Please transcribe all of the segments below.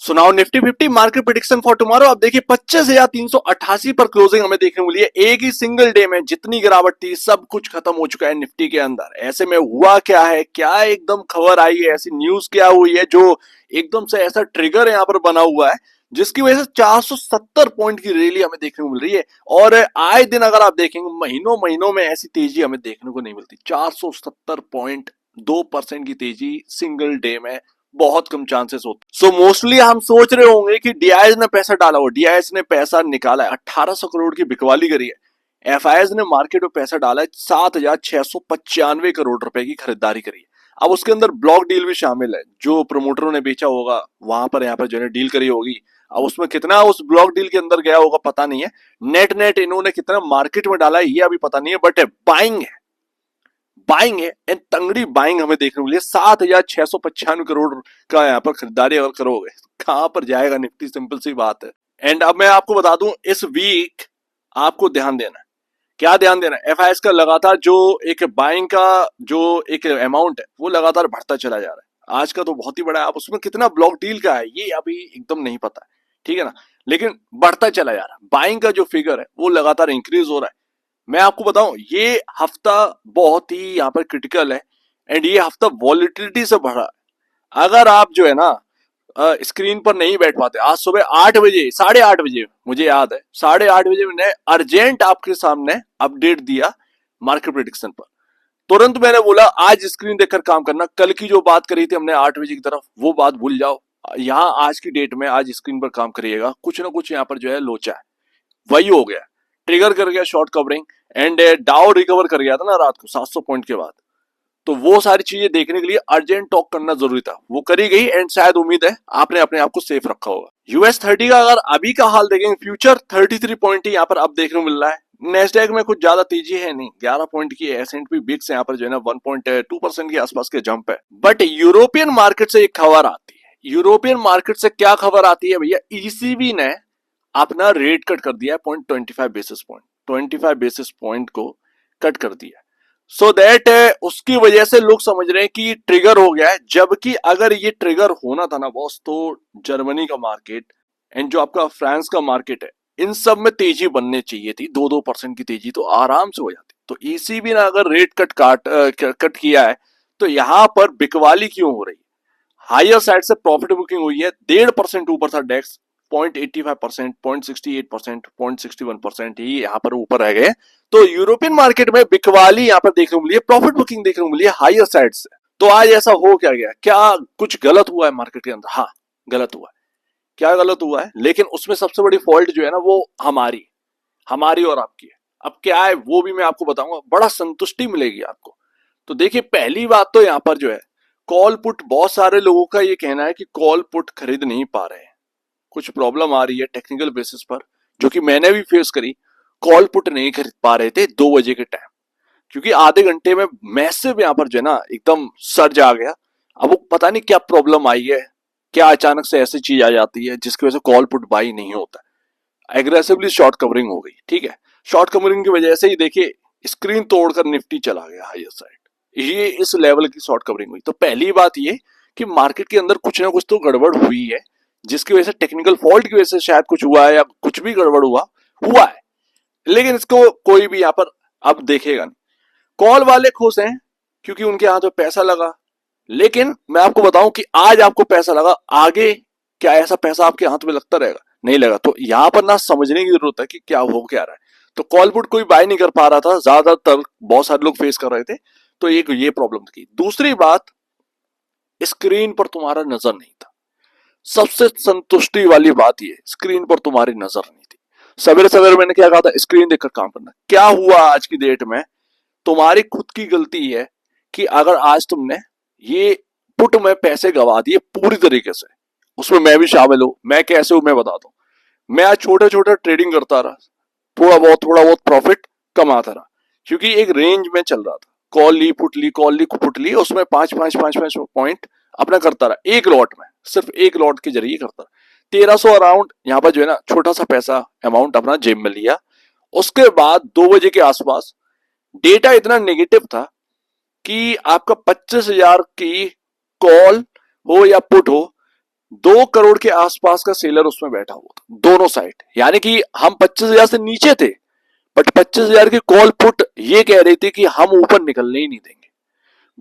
So now Nifty 50 market prediction for tomorrow. अब देखिए 25,388 पर क्लोजिंग हमें देखने को मिली है। एक ही सिंगल डे में जितनी गिरावट थी सब कुछ खत्म हो चुका है निफ्टी के अंदर। ऐसे में हुआ क्या है, क्या एकदम खबर आई है, ऐसी न्यूज क्या हुई है जो एकदम से ऐसा ट्रिगर यहाँ पर बना हुआ है जिसकी वजह से 470 पॉइंट की रैली हमें देखने को मिल रही है। और आए दिन अगर आप देखेंगे महीनों महीनों में ऐसी तेजी हमें देखने को नहीं मिलती। 470 पॉइंट 2% की तेजी सिंगल डे में बहुत कम चांसेस होते। सो मोस्टली हम सोच रहे होंगे कि डीआईएस ने पैसा डाला हो, डीआईएस ने पैसा निकाला है, 1800 करोड़ की बिकवाली करी है। एफआईएस ने मार्केट में पैसा डाला है, 7,695 करोड़ रुपए की खरीदारी करी है। अब उसके अंदर ब्लॉक डील भी शामिल है, जो प्रमोटरों ने बेचा होगा वहां पर यहाँ पर जो है डील करी होगी। अब उसमें कितना उस ब्लॉक डील के अंदर गया होगा पता नहीं है। नेट नेट इन्होंने कितना मार्केट में डाला है ये अभी पता नहीं है, बट बाइंग है, बाइंग है एंड तंगड़ी बाइंग हमें देखने को मिली है। 7,695 करोड़ का यहाँ पर खरीदारी अगर करोगे कहां पर जाएगा निफ्टी, सिंपल सी बात है। एंड अब मैं आपको बता दूं इस वीक आपको ध्यान देना है। क्या ध्यान देना है? एफआईएस का लगातार जो एक बाइंग का जो एक अमाउंट है वो लगातार बढ़ता चला जा रहा है। आज का तो बहुत ही बड़ा है, आप उसमें कितना ब्लॉक डील का है ये अभी एकदम नहीं पता है, ठीक है ना, लेकिन बढ़ता चला जा रहा है। बाइंग का जो फिगर है वो लगातार इंक्रीज हो रहा है। मैं आपको बताऊं ये हफ्ता बहुत ही यहाँ पर क्रिटिकल है एंड ये हफ्ता वॉलिटिलिटी से भरा है। अगर आप जो है ना स्क्रीन पर नहीं बैठ पाते, आज सुबह 8 बजे 8:30 मुझे याद है 8:30 मैंने अर्जेंट आपके सामने अपडेट दिया मार्केट प्रेडिक्शन पर। तुरंत मैंने बोला आज स्क्रीन देखकर काम करना, कल की जो बात करी थी हमने 8 बजे की तरफ वो बात भूल जाओ। यहाँ आज की डेट में आज स्क्रीन पर काम करिएगा, कुछ ना कुछ यहाँ पर जो है लोचा है। वही हो गया, ट्रिगर कर गया शॉर्ट कवरिंग एंड डाउ रिकवर कर गया था ना रात को 700 पॉइंट के बाद। तो वो सारी चीजें देखने के लिए अर्जेंट टॉक करना जरूरी था, वो करी गई एंड शायद उम्मीद है आपने अपने आप को सेफ रखा होगा। US 30 का अगर अभी का हाल देखेंगे, फ्यूचर 33 पॉइंट ही यहाँ पर अब देखने को मिल रहा है। नेस्डैक में कुछ ज्यादा तेजी है नहीं, 11 पॉइंट की है। S&P बिक्स यहाँ पर जो है ना 1.2% के आसपास के जंप है। बट यूरोपियन मार्केट से एक खबर आती है। यूरोपियन मार्केट से क्या खबर आती है भैया? ECB ने अपना रेट कट कर दिया है 0.25 बेसिस पॉइंट, 25 बेसिस पॉइंट को कट कर दिया। सो दैट उसकी वजह से लोग समझ रहे हैं कि ट्रिगर हो गया है, जबकि अगर ये ट्रिगर होना था ना बॉस तो जर्मनी का मार्केट एंड जो आपका फ्रांस का मार्केट है इन सब में तेजी बनने चाहिए थी। 2-2% की तेजी तो आराम से हो जाती। तो ECB ने अगर रेट कट किया है तो यहां पर बिकवाली क्यों हो रही है? हायर साइड से प्रॉफिट बुकिंग हुई है, 1.5% ऊपर था डेक्स, 0.85%, 0.68%, 0.61% ही यहाँ पर ऊपर रह गए। तो यूरोपियन मार्केट में बिकवाली यहाँ पर देखने को मिली है, प्रॉफिट बुकिंग देखने को मिली है हायर साइड से। तो आज ऐसा हो क्या गया? क्या कुछ गलत हुआ है मार्केट के अंदर? हाँ, गलत हुआ है। क्या गलत हुआ है? लेकिन उसमें सबसे बड़ी फॉल्ट जो है ना वो हमारी और आपकी है। अब क्या है वो भी मैं आपको बताऊंगा, बड़ा संतुष्टि मिलेगी आपको। तो देखिए पहली बात तो यहाँ पर जो है कॉल पुट, बहुत सारे लोगों का ये कहना है कि कॉल पुट खरीद नहीं पा रहे हैं, कुछ प्रॉब्लम आ रही है टेक्निकल बेसिस पर, जो कि मैंने भी फेस करी। कॉल पुट नहीं खरीद पा रहे थे 2 बजे के टाइम, क्योंकि आधे घंटे में मैसिव यहाँ पर जो है ना एकदम सर्ज आ गया। अब वो पता नहीं क्या प्रॉब्लम आई है, क्या अचानक से ऐसी चीज आ जाती है जिसकी वजह से कॉल पुट बाई नहीं होता। एग्रेसिवली शॉर्ट कवरिंग हो गई, ठीक है। शॉर्ट कवरिंग की वजह से ही देखिए स्क्रीन तोड़कर निफ्टी चला गया हायर साइड। ये इस लेवल की शॉर्ट कवरिंग हुई। तो पहली बात ये कि मार्केट के अंदर कुछ ना कुछ तो गड़बड़ हुई है, जिसकी वजह से टेक्निकल फॉल्ट की वजह से शायद कुछ हुआ है या कुछ भी गड़बड़ हुआ है। लेकिन इसको कोई भी यहाँ पर अब देखेगा नहीं। कॉल वाले खुश हैं क्योंकि उनके हाथ में पैसा लगा। लेकिन मैं आपको बताऊं कि आज आपको पैसा लगा, आगे क्या ऐसा पैसा आपके हाथ में लगता रहेगा? नहीं लगा। तो यहां पर ना समझने की जरूरत है कि क्या हो क्या रहा है। तो कॉल पुट कोई बाय नहीं कर पा रहा था, ज्यादातर बहुत सारे लोग फेस कर रहे थे। तो एक ये प्रॉब्लम थी। दूसरी बात, स्क्रीन पर तुम्हारा नजर नहीं था। सबसे संतुष्टि वाली बात ये, स्क्रीन पर तुम्हारी नजर नहीं थी। सवेरे सवेरे मैंने क्या कहा था? स्क्रीन देखकर काम करना। क्या हुआ आज की डेट में? तुम्हारी खुद की गलती है कि अगर आज तुमने ये पुट में पैसे गवा दिए पूरी तरीके से, उसमें मैं भी शामिल हूं। मैं कैसे हूं मैं बताता हूं। मैं आज छोटे छोटे ट्रेडिंग करता रहा, थोड़ा बहुत प्रॉफिट कमाता रहा, क्योंकि एक रेंज में चल रहा था। कॉल ली पुट ली, कॉल ली पुट ली, उसमें 5 पॉइंट अपना करता रहा एक लॉट में, सिर्फ एक लॉट के जरिए करता रहा। 1300 अराउंड यहाँ पर जो है ना छोटा सा पैसा अमाउंट अपना जेब में लिया। उसके बाद 2 बजे के आसपास डेटा इतना नेगेटिव था कि आपका 25,000 की कॉल हो या पुट हो, 2 करोड़ के आसपास का सेलर उसमें बैठा हुआ था दोनों साइड, यानी कि हम 25,000 से नीचे थे, बट 25,000 की कॉल पुट ये कह रही थी कि हम ऊपर निकलने ही नहीं देंगे।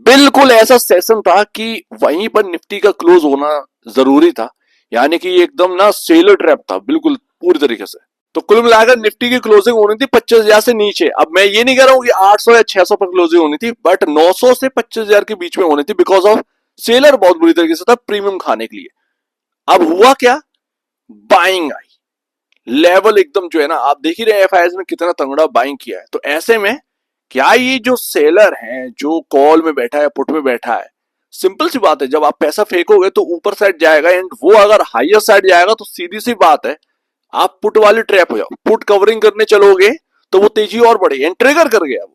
बिल्कुल ऐसा सेशन था कि वहीं पर निफ्टी का क्लोज होना जरूरी था, यानी कि एकदम ना सेलर ट्रैप था बिल्कुल पूरी तरीके से। तो कुल मिलाकर निफ्टी की क्लोजिंग होनी थी 25,000 से नीचे। अब मैं ये नहीं कह रहा हूं कि 800 या 600 पर क्लोजिंग होनी थी, बट 900 से 25,000 के बीच में होनी थी, बिकॉज ऑफ सेलर बहुत बुरी तरीके से था प्रीमियम खाने के लिए। अब हुआ क्या, बाइंग आई, लेवल एकदम जो है ना, आप देख ही रहे एफआईएस ने कितना तगड़ा बाइंग किया है। तो ऐसे में क्या ये जो सेलर है जो कॉल में बैठा है पुट में बैठा है, सिंपल सी बात है, जब आप पैसा फेंकोगे तो ऊपर साइड जाएगा, एंड वो अगर हायर साइड जाएगा तो सीधी सी बात है आप पुट वाले ट्रैप हो जाओ, पुट कवरिंग करने चलोगे तो वो तेजी और बढ़ेगी। एंड ट्रिगर कर गया,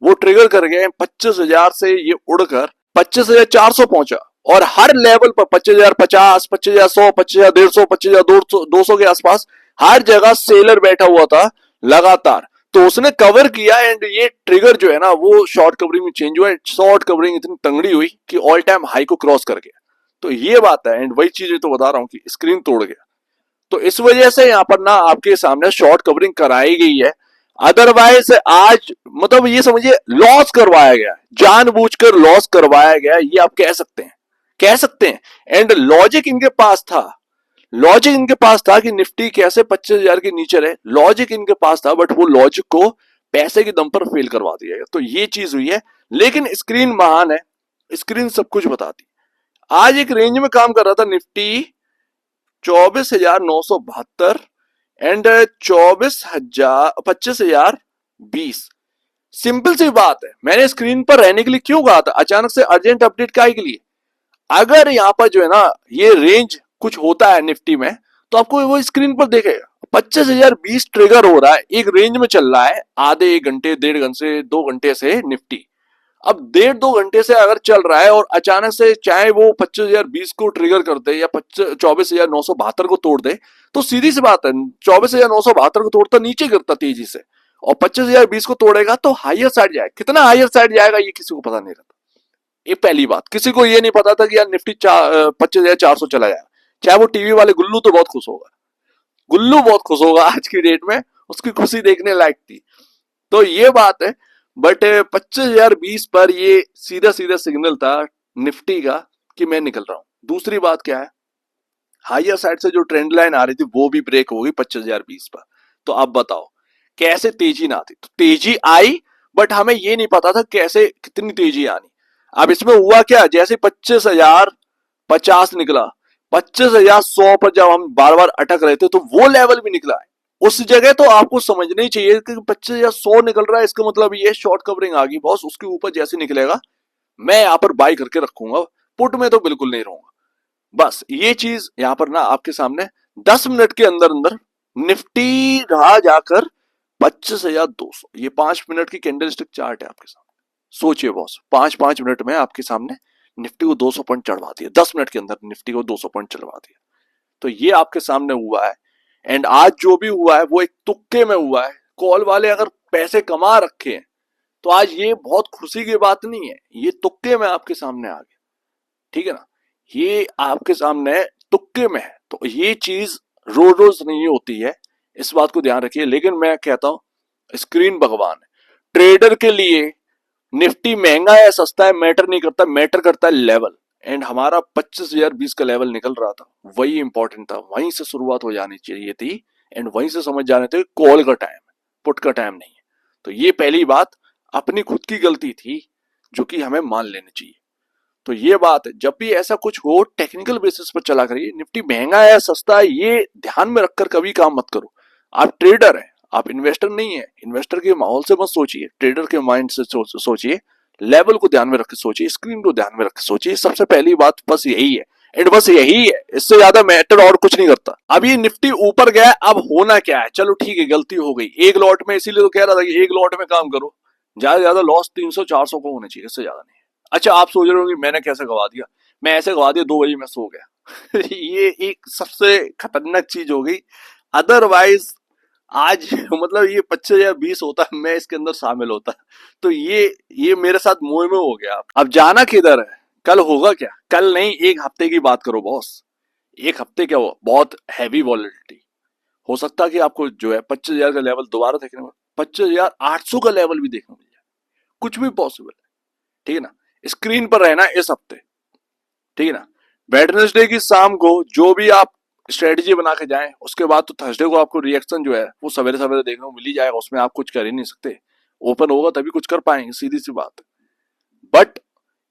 वो ट्रिगर कर गया 25,000 से ये उड़कर 25,400 पहुंचा, और हर लेवल पर 25,050, 25,100, 25,150, 25,200 के आसपास हर जगह सेलर बैठा हुआ था लगातार। तो उसने कवर किया, एंड ये ट्रिगर जो है ना वो शॉर्ट कवरिंग में चेंज हुआ। शॉर्ट कवरिंग इतनी तंगड़ी हुई कि ऑल टाइम हाई को क्रॉस कर गया। तो ये बात है, एंड वही चीज तो बता रहा हूं कि स्क्रीन तोड़ गया। तो इस वजह से यहाँ पर ना आपके सामने शॉर्ट कवरिंग कराई गई है। अदरवाइज आज मतलब ये समझिए लॉस करवाया गया, जानबूझकर लॉस करवाया गया, ये आप कह सकते हैं, कह सकते हैं। एंड लॉजिक इनके पास था, लॉजिक इनके पास था कि निफ्टी कैसे 25,000 के नीचे रहे, लॉजिक इनके पास था, बट वो लॉजिक को पैसे के दम पर फेल करवा दिया गया। तो ये चीज हुई है। लेकिन स्क्रीन महान है, स्क्रीन सब कुछ बताती। आज एक रेंज में काम कर रहा था निफ्टी 24,972 एंड 25,020। सिंपल सी बात है, मैंने स्क्रीन पर रहने के लिए क्यों कहा था, अचानक से अर्जेंट अपडेट का के लिए। अगर यहाँ पर जो है ना ये रेंज कुछ होता है निफ्टी में, तो आपको वो स्क्रीन पर देखेगा 25,020 ट्रिगर हो रहा है, एक रेंज में चल रहा है आधे 1 घंटे 1.5 घंटे 2 घंटे से निफ्टी। अब 1.5 2 घंटे से अगर चल रहा है और अचानक से चाहे वो 25,020 को ट्रिगर कर दे या 24,972 को तोड़ दे, तो सीधी सी बात है 24,972 को तोड़ता नीचे गिरता तेजी से, और 25,020 को तोड़ेगा तो हायर साइड जाएगा। कितना हायर साइड जाएगा ये किसी को पता नहीं रहता। ये पहली बात, किसी को ये नहीं पता था कि यार निफ्टी 25,400 चला जाएगा। चाहे वो टीवी वाले गुल्लू तो बहुत खुश होगा, गुल्लू बहुत खुश होगा आज की डेट में, उसकी खुशी देखने लायक थी। तो ये बात है। बट 25,020 पर ये सीधा सीधा सिग्नल था निफ्टी का कि मैं निकल रहा हूं। दूसरी बात क्या है, हायर साइड से जो ट्रेंड लाइन आ रही थी वो भी ब्रेक हो गई 25,020 पर। तो अब बताओ कैसे तेजी ना आती, तो तेजी आई, बट हमें ये नहीं पता था कैसे कितनी तेजी आनी। अब इसमें हुआ क्या, जैसे 25,050 निकला, 25,100 पर जब हम बार बार अटक रहे थे तो वो लेवल भी निकला है उस जगह। तो आपको समझना ही चाहिए कि 25,100 निकल रहा है, इसका मतलब ये शॉर्ट कवरिंग आ गई बॉस, उसके ऊपर जैसे निकलेगा मैं यहां पर बाई करके रखूंगा, पुट में तो बिल्कुल नहीं रहूंगा। बस ये चीज यहां पर ना आपके सामने 10 मिनट के अंदर अंदर निफ्टी रहा जाकर 25,200। ये 5 मिनट की कैंडल स्टिक चार्ट है आपके सामने। सोचिए बॉस, 5 5 मिनट में आपके सामने निफ्टी को 200 पॉइंट चढ़वा दिया, 10 मिनट के अंदर निफ्टी को 200 पॉइंट चढ़वा दिया। तो ये आपके सामने हुआ है। एंड आज जो भी हुआ है वो एक तुक्के में हुआ है। कॉल वाले अगर पैसे कमा रखे हैं तो आज ये बहुत खुशी की बात नहीं है, ये तुक्के में आपके सामने आ गया, ठीक है ना, ये आपके सामने तुक्के में है। तो ये चीज रोज रोज नहीं होती है, इस बात को ध्यान रखिए। लेकिन मैं कहता हूं स्क्रीन भगवान है ट्रेडर के लिए। निफ्टी महंगा है सस्ता है मैटर नहीं करता, मैटर करता है लेवल। एंड हमारा 25,020 का लेवल निकल रहा था, वही इंपॉर्टेंट था, वहीं से शुरुआत हो जानी चाहिए थी। एंड वहीं से समझ जाने थे कॉल का टाइम है, पुट का टाइम नहीं है। तो ये पहली बात अपनी खुद की गलती थी जो कि हमें मान लेनी चाहिए। तो ये बात है, जब भी ऐसा कुछ हो टेक्निकल बेसिस पर चला करिए। निफ्टी महंगा है सस्ता है ये ध्यान में रखकर कभी काम मत करो। आप ट्रेडर हैं, आप इन्वेस्टर नहीं है। इन्वेस्टर के माहौल से मत सोचिए, ट्रेडर के माइंड से सोचिए, लेवल को ध्यान में रख के सोचिए, स्क्रीन को ध्यान में रख के सोचिए। सबसे पहली बात बस यही है, एंड बस यही है, इससे ज्यादा मैटर और कुछ नहीं करता। अब ये निफ्टी ऊपर गया, अब होना क्या है, चलो ठीक है गलती हो गई एक लॉट में, इसीलिए तो कह रहा था कि एक लॉट में काम करो, ज्यादा ज्यादा लॉस 300 400 को होना चाहिए, इससे ज्यादा नहीं। अच्छा आप सोच रहे हो कि मैंने कैसे गवा दिया, मैं ऐसे गवा दिया 2 बजे मैं सो गया ये एक सबसे खतरनाक चीज हो गई। अदरवाइज आज मतलब ये 25,020 होता मैं इसके अंदर शामिल होता। तो ये मेरे साथ मुंह में हो गया। अब जाना किधर है, कल होगा क्या, कल नहीं 1 हफ्ते की बात करो बॉस, एक हफ्ते क्या हुआ, बहुत हैवी वॉलेटिलिटी। हो सकता है कि आपको जो है 25,000 का लेवल दोबारा देखने को, 25,800 का लेवल भी देखने को मिल जाए, कुछ भी पॉसिबल है। ठीक है ना। स्क्रीन पर रहना इस हफ्ते। ठीक है ना। वेडनेसडे की शाम को जो भी आप स्ट्रेटेजी बना के जाएं, उसके बाद तो थर्सडे को आपको रिएक्शन जो है वो सवेरे सवेरे देखने को मिल ही जाएगा, उसमें आप कुछ कर ही नहीं सकते। ओपन होगा तभी कुछ कर पाएंगे, सीधी सी बात है। बट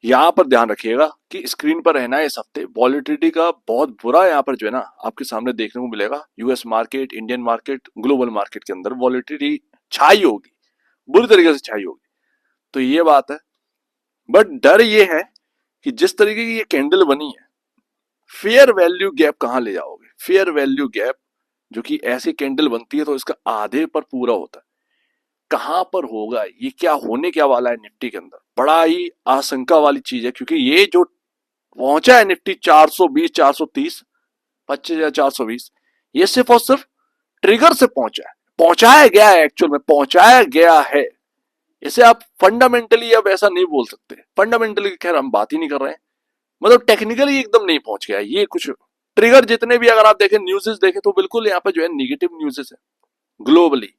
यहाँ पर ध्यान रखिएगा कि स्क्रीन पर रहना है इस हफ्ते। वॉलिटिलिटी का बहुत बुरा यहाँ पर जो है ना आपके सामने देखने को मिलेगा। US market, Indian market, global market के अंदर वॉलिटिलिटी छाई होगी, बुरी तरीके से छाई होगी। तो ये बात है। बट डर ये है कि जिस तरीके की ये कैंडल बनी है, फेयर वैल्यू गैप कहाँ ले जाओगे। फेयर वैल्यू गैप जो कि ऐसी कैंडल बनती है तो इसका आधे पर पूरा होता है, कहां पर होगा ये, क्या होने क्या वाला है निफ्टी के अंदर, बड़ा ही आशंका वाली चीज है। क्योंकि ये जो पहुंचा है निफ्टी 420, 430, 25,420, ये सिर्फ और सिर्फ ट्रिगर से पहुंचा है, पहुंचाया गया है, एक्चुअल में पहुंचाया गया है। इसे आप फंडामेंटली अब ऐसा नहीं बोल सकते। फंडामेंटली खैर हम बात ही नहीं कर रहे हैं, मतलब टेक्निकली एकदम नहीं पहुंच गया ये कुछ। ट्रिगर जितने भी अगर आप देखें, न्यूज़ेस देखें, तो बिल्कुल यहाँ पे जो है निगेटिव न्यूज़ेस है ग्लोबली।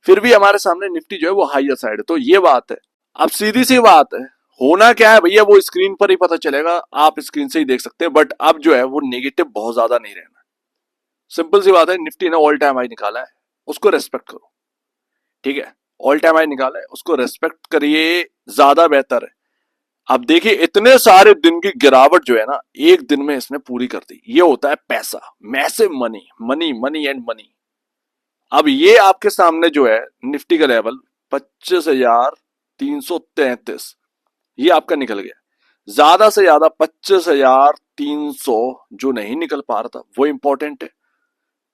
फिर भी हमारे सामने निफ्टी जो है वो हाईयर साइड है। तो ये बात है। अब सीधी सी बात है, होना क्या है भैया वो स्क्रीन पर ही पता चलेगा, आप स्क्रीन से ही देख सकते हैं। बट अब जो है वो नेगेटिव बहुत ज्यादा नहीं रहना। सिंपल सी बात है, निफ्टी ने ऑल टाइम हाई निकाला है, उसको रेस्पेक्ट करो। ठीक है। ऑल टाइम हाई निकाला है, उसको रेस्पेक्ट करिए, ज्यादा बेहतर है। अब देखिए इतने सारे दिन की गिरावट जो है ना एक दिन में इसने पूरी कर दी। ये होता है पैसा, massive money, money money and money. अब ये आपके सामने जो है निफ्टी का लेवल 25,333, ये आपका निकल गया। ज्यादा से ज्यादा 25,300 जो नहीं निकल पा रहा था वो इंपॉर्टेंट है।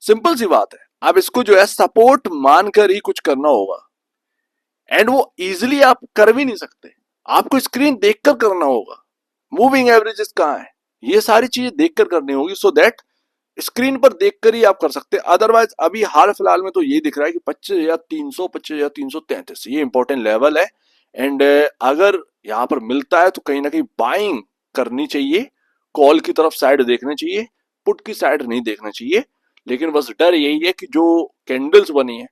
सिंपल सी बात है। अब इसको जो है सपोर्ट मानकर ही कुछ करना होगा, एंड वो इजीली आप कर भी नहीं सकते। आपको स्क्रीन देखकर करना होगा। मूविंग एवरेजेस कहाँ है, ये सारी चीजें देखकर करनी होगी, सो दैट स्क्रीन पर देखकर ही आप कर सकते हैं। अदरवाइज अभी हाल फिलहाल में तो ये दिख रहा है कि 25,300, 25,333 ये इंपॉर्टेंट लेवल है। एंड अगर यहाँ पर मिलता है तो कहीं ना कहीं बाइंग करनी चाहिए, कॉल की तरफ साइड देखना चाहिए, पुट की साइड नहीं देखना चाहिए। लेकिन बस डर यही है कि जो कैंडल्स बनी है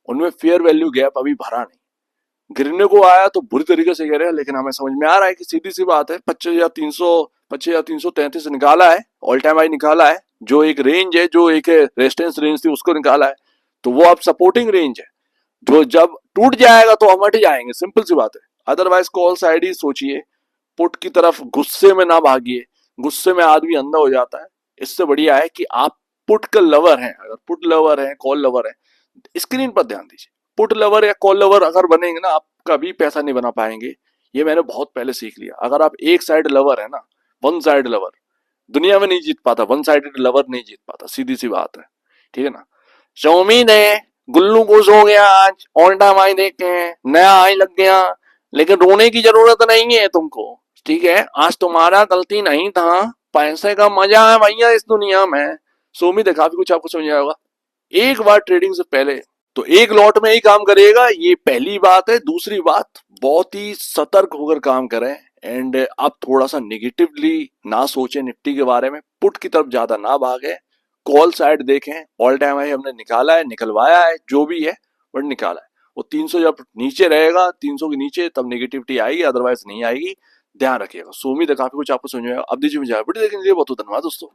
उनमें फेयर वैल्यू गैप अभी भरा नहीं। गिरने को आया तो बुरी तरीके से गिरे, लेकिन हमें समझ में आ रहा है कि सीधी सी बात है, 25,333 निकाला है, ऑल टाइम हाई निकाला है, जो एक रेंज है, जो एक रेजिस्टेंस रेंज थी उसको निकाला है, तो वो अब सपोर्टिंग रेंज है। जो जब टूट जाएगा तो हम हट जाएंगे, सिंपल सी बात है। अदरवाइज कॉल साइड ही सोचिए, पुट की तरफ गुस्से में ना भागिए, गुस्से में आदमी अंधा हो जाता है। इससे बढ़िया है कि आप पुट का लवर हैं, अगर पुट लवर हैं, कॉल लवर हैं, स्क्रीन पर ध्यान दीजिए। पुट लवर या कॉल लवर अगर बनेंगे ना, आप कभी पैसा नहीं बना पाएंगे। ये मैंने बहुत पहले सीख लिया। अगर आप एक साइड लवर है ना, वन साइड लवर, दुनिया में नहीं जीत पाता, वन साइडेड लवर नहीं जीत पाता, सीधी सी बात है। ठीक है ना। शौमी ने गुल्लू खुश हो गया, आज ऑल टाइम आई देख के नया आई लग गया, लेकिन रोने की जरूरत नहीं है तुमको। ठीक है, आज तुम्हारा गलती नहीं था, पैसे का मजा है भैया इस दुनिया में। सो उम्मीद है काफी कुछ आपको समझ आया होगा। एक बार ट्रेडिंग से पहले तो एक लॉट में ही काम करिएगा, ये पहली बात है। दूसरी बात, बहुत ही सतर्क होकर काम करें, एंड आप थोड़ा सा निगेटिवली ना सोचें निफ्टी के बारे में, पुट की तरफ ज्यादा ना भागे, कॉल साइड देखें। ऑल टाइम हाई हमने निकाला है, निकलवाया है, जो भी है बट निकाला है। वो 300 जब नीचे रहेगा, 300 के नीचे, तब नेगेटिविटी आएगी, अदरवाइज नहीं आएगी। ध्यान रखिएगा। सो उम्मीद है काफी कुछ आपको समझ में आएगा। अब दीजिए मुझे वीडियो देखने के लिए बहुत बहुत धन्यवाद दोस्तों।